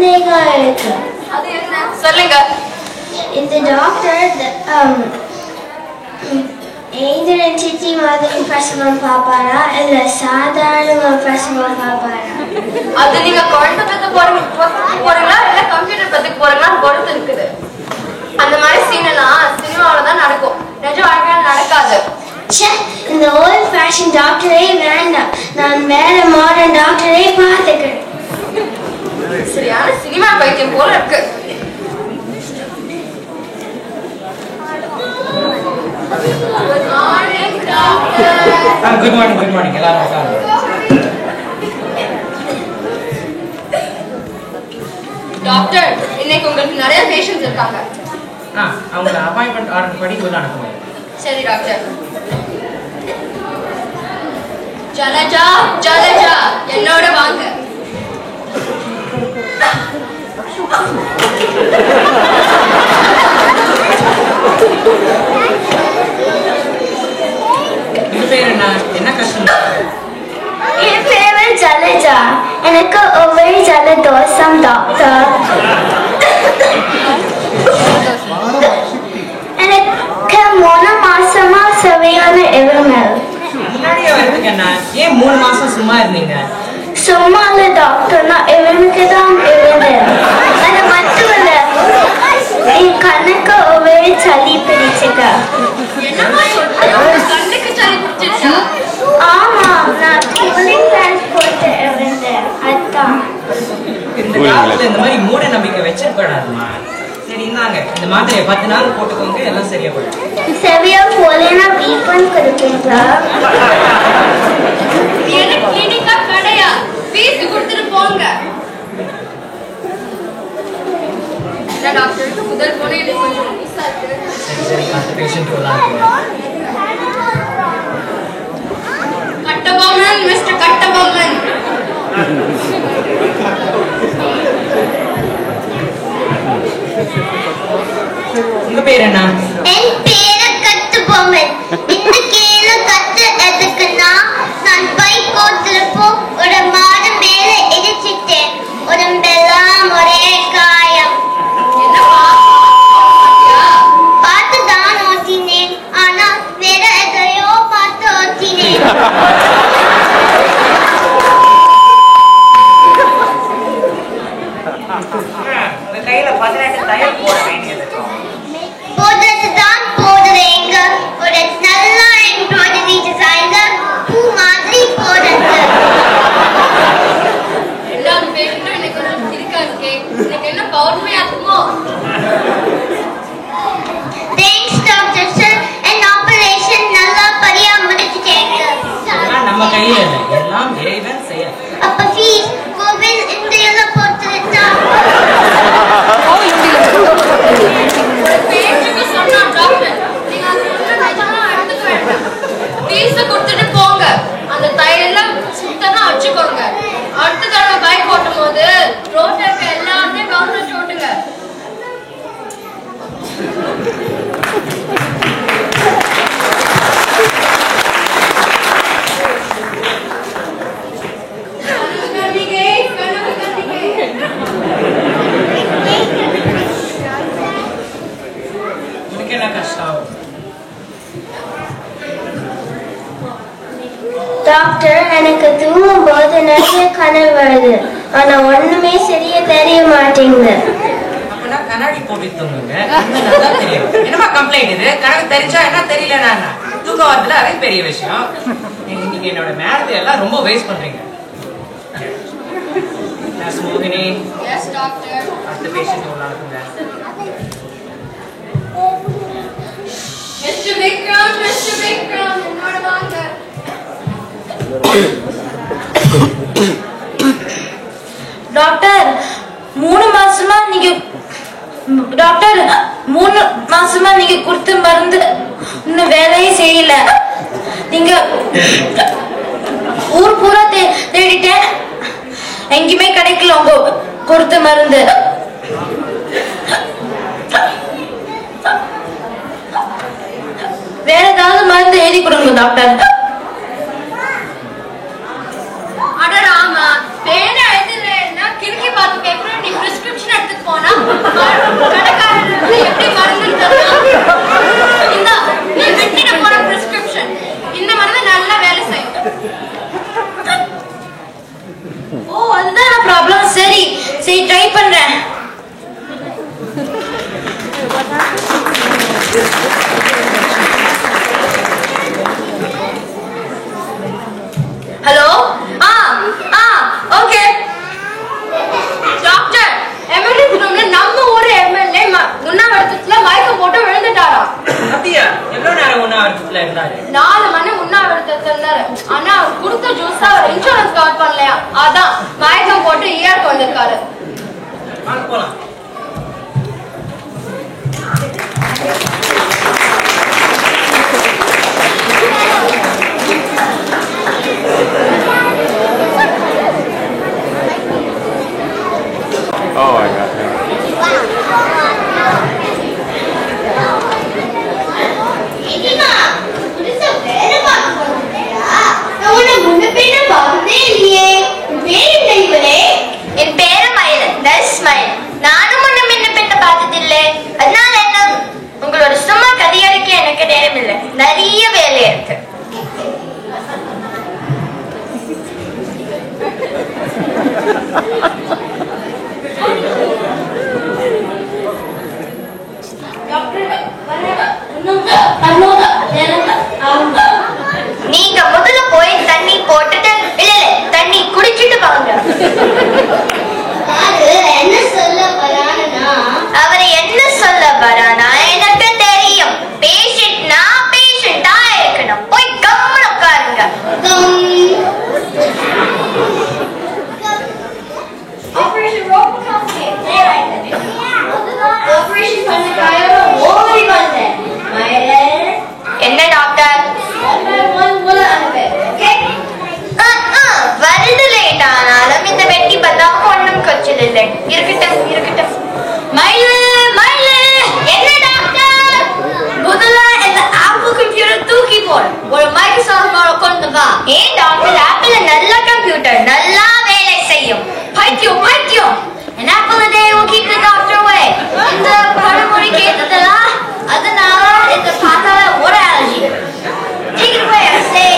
சந்தேகம் இருக்கு. அது என்ன சொல்லுங்க. இந்த டாக்டர் ஏஞ்சல் சிட்டி மாதிரி பிரசவம் பார்ப்பாரா இல்ல சாதாரண பிரசவம் பார்ப்பாரா? அது நீங்க குழந்தை பத்தி போறீங்களா இல்ல கம்ப்யூட்டர் பத்தி போறீங்களா பொறுத்து இருக்குது. அந்த மாதிரி சீன் எல்லாம் சினிமாவில தான் நடக்கும், நிஜ வாழ்க்கையில நடக்காது. இந்த ஓல்ட் ஃபேஷன் டாக்டரே வேண்டாம், நான் வேற மாடர்ன் டாக்டரே பார்த்துக்கிறேன். சரியான சினிமா பைத்தியம் போல இருக்கு. குட் மார்னிங் எல்லாரும் உட்காருங்க. டாக்டர், இன்னைக்கு உங்களுக்கு நிறைய பேஷண்ட்ஸ் இருக்காங்க. அவங்கள அப்பாயின்மெண்ட் ஆர்டர் படி உள்ள அனுப்புங்க. சரி டாக்டர். ஜலஜா ஜலஜா என்னோட வாங்க. இது பேர் என்ன கஷ்டம்? என் பேரு ஜலஜா. எனக்கு ஒரே ஜலதோஷம் டாக்டர். எனக்கு 3 மாசமா சரியான இருமல். முன்னாடியே வரதுக்கு என்ன? ஏன் 3 மாசம் சும்மா இருந்தீங்க? சும்மா இல்ல டாக்டர், நான் இருமுக்கு தான் இருந்தேன். அது மட்டும் இல்ல, என் கண்ணுக்கு ஒரே சளி பிடிச்சுக்க. ஆமா, நான் கூலிங் கிளாஸ் போட்டு இருந்தேன். அதான் இந்த காலத்துல இந்த மாதிரி மூட நம்பிக்கை வச்சிருக்கூடாதுமா. சரி இந்தாங்க, இந்த மாத்திரையை 10 நாள் போட்டுக்கோங்க, எல்லாம் சரியா போயிடும். சரியா போலேன்னா ரீஃபண்ட் கொடுப்பீங்களா? எனக்கு கிளினிக்கா கடையா? ஃபீஸ் கொடுத்துட்டு போங்க. என்ன டாக்டர், முதல் போனே எனக்கு கொஞ்சம் மிஸ் ஆச்சு. சரி அடுத்த பேஷண்ட் வரலாம். கட்டபொம்மன், மிஸ்டர் கட்டபொம்மன். உங்க பேர் என்ன? என் பேரு கட்டபொம்மன். இந்த கீழே கட்டு எதுக்குன்னா, நான் பைக் ஓட்டுறப்போ ஒரு மாடு மேல இடிச்சிட்டேன். உடம்பெல்லாம் ஒரே காயம். பார்த்து தான் ஓட்டினேன், ஆனா வேற எதையோ பார்த்து ஓட்டினேன். உங்க கையில 18 தையல் போட வேண்டியது. போடுறதுதான் போடுறேங்க. ஒரு நல்ல எம்ப்ராய்டரி டிசைன்ல பூ மாதிரி போடுறது. ரெண்டாவது பேஷண்ட்டும் எனக்கு கொஞ்சம் சிரிக்கா இருக்கே. எனக்கு என்ன பௌர்ணமியா இருக்குமோ? தேங்க்ஸ் டாக்டர் சார், என் ஆபரேஷன் நல்லா படியா முடிச்சிட்டேங்க. நம்ம கையில இல்ல, எல்லாம் இறைவன் செயல். அப்ப ஃபீஸ் கோவில் இந்தியால போட்டுட்டா. பேச்சுக்கு சொன்னா டாக்டர், நீங்க அது நிஜமா எடுத்துக்க வேண்டாம். ஃபீஸ் கொடுத்துட்டு போங்க, அந்த தையெல்லாம் சுத்தமா வச்சுக்கோங்க. அடுத்த தடவை பைக் ஓட்டும் போது ரோட்ல இருக்க எல்லாத்தையும் கவர்மெண்ட் ஓட்டுங்க. உனக்கு என்ன கஷ்டம்? டாக்டர், எனக்கு தூங்கும் போது நிறைய கனவு வருது, ஆனா ஒண்ணுமே சரியா தெரிய மாட்டேங்குது. அப்பனா கண்ணாடி போட்டு தூங்குங்க, நல்லா தெரியும். என்னமா கம்ப்ளைண்ட் இது? கனவு தெரிஞ்சா என்ன, தெரியலனா என்ன? தூக்கம் வரதுல அதே பெரிய விஷயம். நீங்க என்னோட நேரத்தை எல்லாம் ரொம்ப வேஸ்ட் பண்றீங்க. மோகினி, எஸ் டாக்டர். அடுத்த பேஷண்ட் உள்ள அனுப்புங்க. மிஸ்டர் விக்ரம், மிஸ்டர் விக்ரம் என்னோட வாங்க. டாக்டர், 3 மாசமா நீங்க கொடுத்த மருந்து இன்னும் வேலையே செய்யல. நீங்க ஊர் பூரா தேடிட்டேன், எங்கேயுமே கிடைக்கல உங்க கொடுத்த மருந்து. வேற ஏதாவது மருந்து எழுதி கொடுங்க டாக்டர். அட ராமா, பேனை எழுதுறேன்னா கிறுக்கி பார்த்து பேப்பர் நீ இருந்தாரு? 4 மணி உண்ணாவிரதத்துல இருந்தாரு. ஆனா அவர் கொடுத்த ஜூஸ் அவர் இன்சூரன்ஸ் கவர் பண்ணலையா, அதான் மயக்கம் போட்டு இயற்கை வந்திருக்காரு. வாங்க போலாம். Oh my God. என் பேரு மயில். நானும் ஒண்ணு முன்ன பின்ன பார்த்ததில்லை. அதனால என்ன, உங்களோட சும்மா கதையடிக்க எனக்கு நேரம் இல்லை, நிறைய வேலை இருக்கு. நீங்க முதல்ல போய் தண்ணி போட்டுட்டு இல்ல தண்ணி குடிச்சிட்டு வாங்க. என்ன சொல்ல வரானா, அவர் என்ன சொல்ல வரானா எனக்கு தெரியும். பேஷண்ட்னா பேஷண்டா இருக்கணும். போய் கம்முனு உட்காருங்க. ஆபரேஷன் ரோப் கம்பெனி ஆபரேஷன் பண்ண ஓடி வந்தேன். என்ன டாக்டர் வருது லேட் ஆனாலும் இந்த வெட்டி பார்த்தா ஒண்ணும் கொச்சல் இல்லை. இருக்கட்டும் இருக்கட்டும். மயிலு மயிலு என்ன டாக்டர்? முதல்ல இந்த ஆப்பிள் கம்ப்யூட்டர் தூக்கி போடு. ஒரு மைக்ரோசாஃப்ட் கொண்டு வா. ஏன் டாக்டர்? ஆப்பிள் நல்ல கம்ப்யூட்டர், நல்லா வேலை செய்யும். பைத்தியம் பைத்தியம். An apple a day will keep the doctor away. இந்த பழமொழி கேட்டதுல அதனால இந்த பார்த்தால ஒரு allergy. Take it away, I say.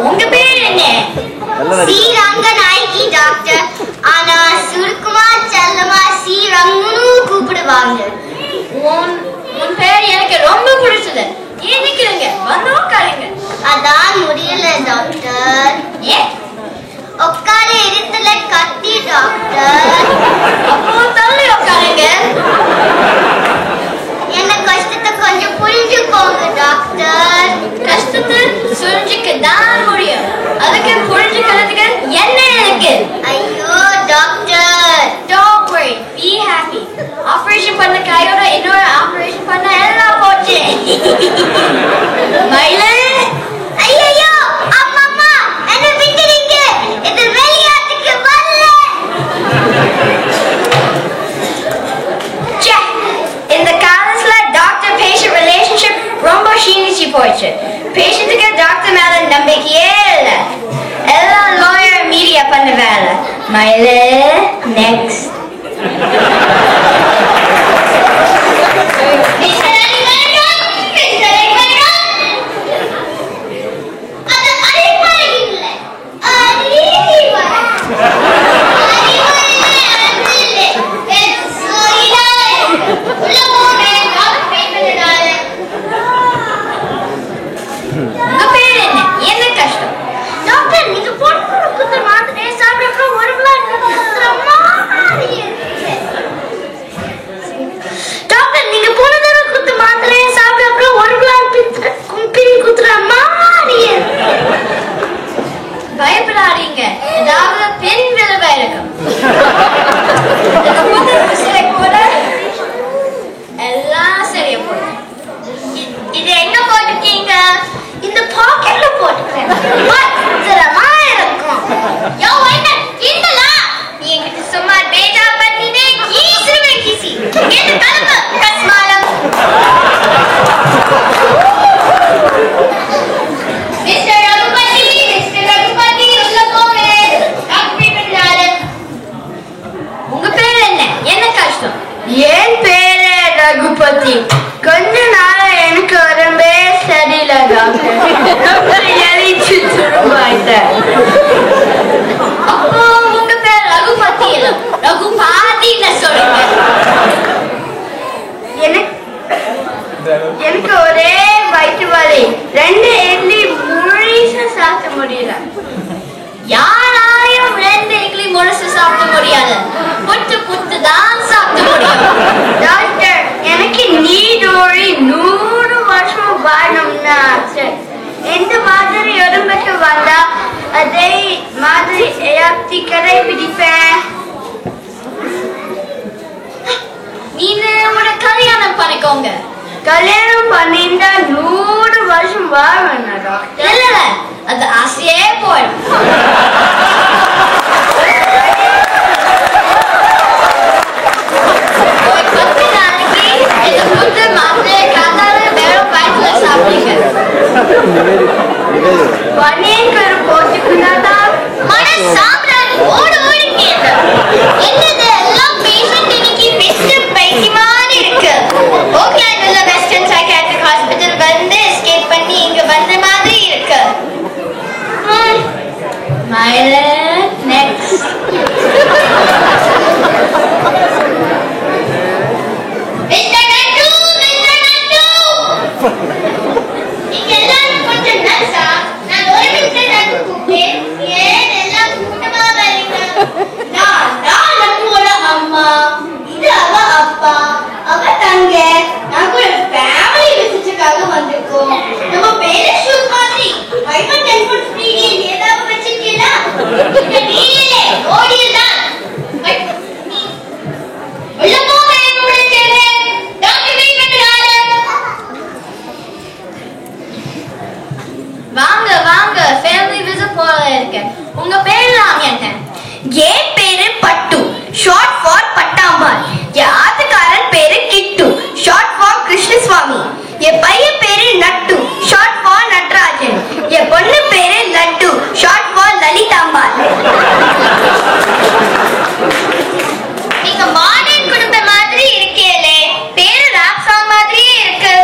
உங்க பேர் என்ன? ஸ்ரீரங்கநாயகி டாக்டர். ஆனா சுருக்குமா செல்லமா ஸ்ரீரங்கன்னு கூப்பிடுவாங்க. உன் பேர் எனக்கு ரொம்ப பிடிச்சது. ஏன் நிக்கிறீங்க? வந்து உட்காருங்க. அதான் முடியல டாக்டர். ஏன் உட்கார இடத்துல கத்தி டாக்டர். அப்போ தள்ளி உட்காருங்க. என்ன கஷ்டத்தை கொஞ்சம் புரிஞ்சுக்கோங்க டாக்டர். கஷ்டத்தை புரிஞ்சுக்க தான் முடியும். அதுக்கு புரிஞ்சுக்கிறதுக்கு என்ன இருக்கு? ஐயோ doctor, don't worry, be happy. Operation பண்ண கையோட இன்னொரு ஆபரேஷன் பண்ண எல்லாம் போச்சு. மயிலே ஐயோ அம்மா என்ன விட்டுறீங்க. இது வெளியாட்டுக்கு வரல. இந்த காலத்துல டாக்டர் பேஷண்ட் ரிலேஷன்ஷிப் ரொம்ப ஷீனிச்சு போயிடுச்சு. பேஷண்ட்டுக்கு டாக்டர் மேல நம்பிக்கையே இல்ல. எல்லாம் லாயர் மீடியா பண்ண வேலை. மயிலே நெக்ஸ்ட். பயப்படாதீங்க, ஏதாவது பெண் விளைவா இருக்கும். எல்லாம் சரியா போடும். இது எங்க போட்டுக்கீங்க? இந்த பாக்கெட்ல போட்டுக்கிறேன். பத்திரமா இருக்கும். யோ என்ன கிண்டலா? நீ என்கிட்ட சும்மா பேஜா பண்ணினே கீசுவே கீசி. என்ன கலப்பு கஸ்மாலம். உங்க பேர் என்ன? என்ன கஷ்டம்? என் பேரு ரகுபதி. கொஞ்ச நாள எனக்கு உடம்பே சரியில்லை டாக்டர். எரிச்சு துரும்பாயிட்டேன். அப்போ உங்க பேர் ரகுபதி இல்ல, ரகுபாதின்னு சொல்லுங்க. எனக்கு ஒரே வயிற்று வலி 2 இட்லி முழுசா சாப்பிட முடியல. யாராலையும் 2 இட்லி முழுசு சாப்பிட முடியாது. புட்டு தான் சாப்பிட முடியும். டாக்டர், எனக்கு நீடோழி 100 வருஷம் வாழணும்னு ஆசை. எந்த மாதிரி உடம்புக்கு வந்தா அதே மாதிரி ஏற்றி கடைபிடிப்பேன். நீங்க உங்களோட கல்யாணம் பண்ணிக்கோங்க. கல்யாணம் பண்ணிட்டா 100 வருஷம் வாழணும் டாக்டர். இல்ல அது ஆசையே போயிடும். ஒரு 10 நாளைக்கு இந்த புட்டு மாத்திரை காத்தால வெறும் வயிற்றுல சாப்பிடுங்க. பனியன்கரு போட்டுக்கிட்டாதான் சாப்பிடாது ஓடு கேட்டு என்னது எல்லாம் பேஷண்ட் இன்னைக்கு பெஸ்ட் பைத்தியமான இருக்கு. ஓக்லாண்ட்ல வெஸ்டர்ன் சைக்காட்ரிக் ஹாஸ்பிட்டல் வந்து எஸ்கேப் பண்ணி இங்க வந்த மாதிரி இருக்கு. மயில நெக்ஸ்ட் இங்க எல்லாரும் கொஞ்சம் நட்சா நான் ஒரு நிமிஷம் நட்டு கூப்பிட்டேன். ஏன் எல்லாம் கூட்டமா வரீங்க? நான் நட்டுவோட அம்மா, இது அவ அப்பா, அவ தங்க. நாங்க ஒரு ஃபேமிலி விசிட்டுக்காக வந்திருக்கோம். நம்ம பேரு ஷூட் மாதிரி 5-10 foot ஸ்பீடில் ஏதாவது வச்சிருக்கீங்களா? இங்க நீங்களே ஓடியல் தான். உள்ள போங்க என்னோட சேர்ந்து. டாக்டர் வெயிட் பண்றாரு. வாங்க வாங்க ஃபேமிலி விசிட் போல இருக்கு. உங்க பேர்லாம் என்ன? என் பேரு பட்டு, ஷார்ட் ஃபார் பட்டாம்பாள். என் ஆத்துக்காரன் பேரு கிட்டு, ஷார்ட் ஃபார் கிருஷ்ணசுவாமி. என் பையன் பேரு நட்டு, ஷார்ட் ஃபார் நட்ராஜன். என் பொண்ணு பேரு லட்டு, ஷார்ட் ஃபார் லலிதாம்பாள். நீங்க மாடர்ன் குடும்பம் மாதிரி இருக்கீங்களே, பேரு ராப் சாங் மாதிரியே இருக்கு.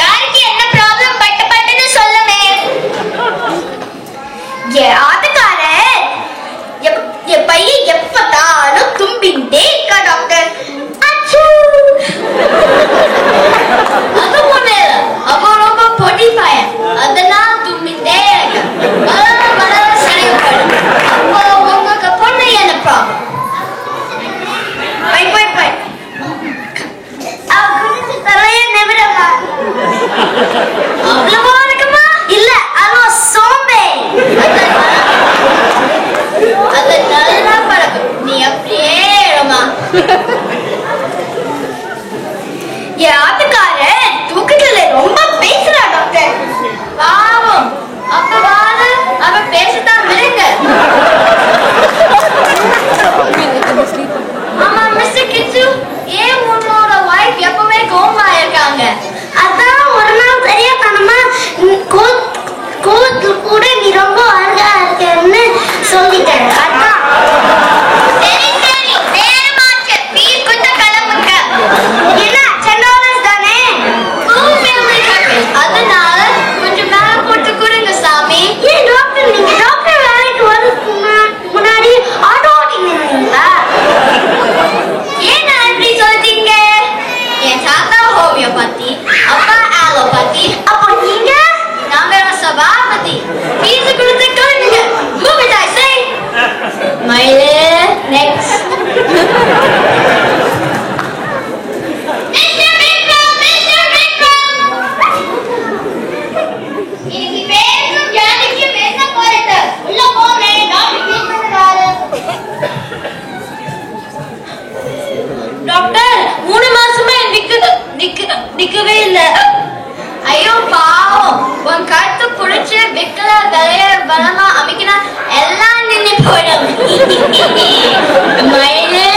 யாருக்கு என்ன ப்ராப்ளம் பட்டுன்னு சொல்லுமே. என் ஆத்துக்காரன் என் பையன் எப்பத்தாலும் தும்பின்டே இருக்கா டாக்டர். அச்சூ. அது ஒண்ணு இல்ல, அவன் ரொம்ப பொடி பையன், அதெல்லாம் தும்பிட்டே இருக்கு. வளர சரியாயிடும். அப்போ உங்களுக்கு பொண்ணு என்ன ப்ராப்ளம்? பை அவ குடிச்சு தலைய நிமிடமா. அவ்வளவா இருக்குமா? இல்ல, அவன் சோம்பே. அது நல்லா பழக்கம். நீ அப்படியே இருமா. என் ஆத்துக்காரன் தூக்கத்துல ரொம்ப பேசுறா டாக்டர். பாவம், அப்பவாது அவ பேசத்தான் விடுங்க. ஆமா மிஸ்டர் கிச்சு, ஏன் உன்னோட வைஃப் எப்பவுமே கோமா இருக்காங்க? அதான் ஒரு நாள் தெரியாதனமா கோலத்துல கூட நீ ரொம்ப அழகா இருக்கன்னு சொல்லிட்டேன். அதான் சரி நேரமாச்சு. ப்ளீஸ் கொஞ்சம் கிளம்புங்க. என்ன $10 தானே? Full family package. அதனால கொஞ்சம் மேல போட்டு கொடுங்க சாமி. ஏன் டாக்டர், நீங்க டாக்டர் வேலைக்கு வரதுக்கு முன்னாடி ஆட்டோ ஓட்டிங்களா? ஏன் நான் இப்படி சொல்லிட்டீங்க? என் தாத்தா ஹோமியோபதி, அப்பா ஆலோபதி, அப்போ நீங்க? நாங்க சபாபதி. ஃபீஸ் கொடுத்து கொடுங்க. Move it, I say. மயிலே நெக்ஸ்ட். இன்னைக்கு பேரும் ஜாதிக்கும் என்ன போறது? உள்ள போறேன். டாக்டர் வெயிட் பண்றாரு. டாக்டர் 3 மாசமா நிக்கவே இல்ல. ஐயோ பாவம், உன் கழுத்து புடிச்சு விக்கல விலைய பலமா அமைக்கினா எல்லாம் நின்று போயிடும். மயிலே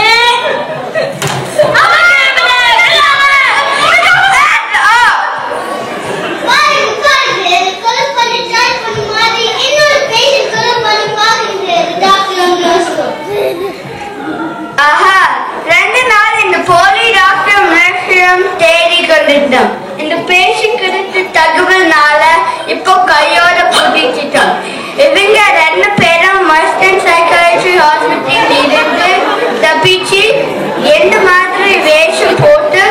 ஆஹா, 2 நாள் இந்த போலி டாக்டர் மேக்ஸிமம் தேடி கொண்டிருந்தோம். இந்த பேஷண்ட் கிடைத்த தகவல்னால இப்போ கையோட பிடிச்சிட்டோம். இவங்க 2 பேரும் வெஸ்டர்ன் சைக்காட்ரி ஹாஸ்பிட்டல் இருந்து தப்பிச்சு எந்த மாதிரி வேஷம் போட்டு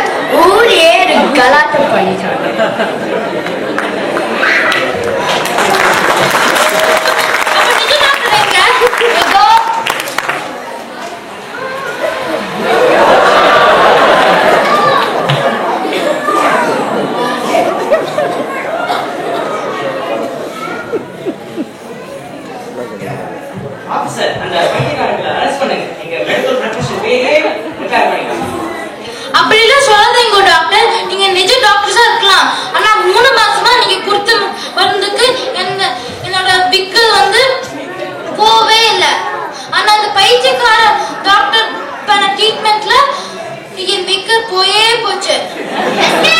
ஊர் ஏறி கலாட்டம் பண்ணிட்டாங்க. போயே போச்சு. எஸ்கே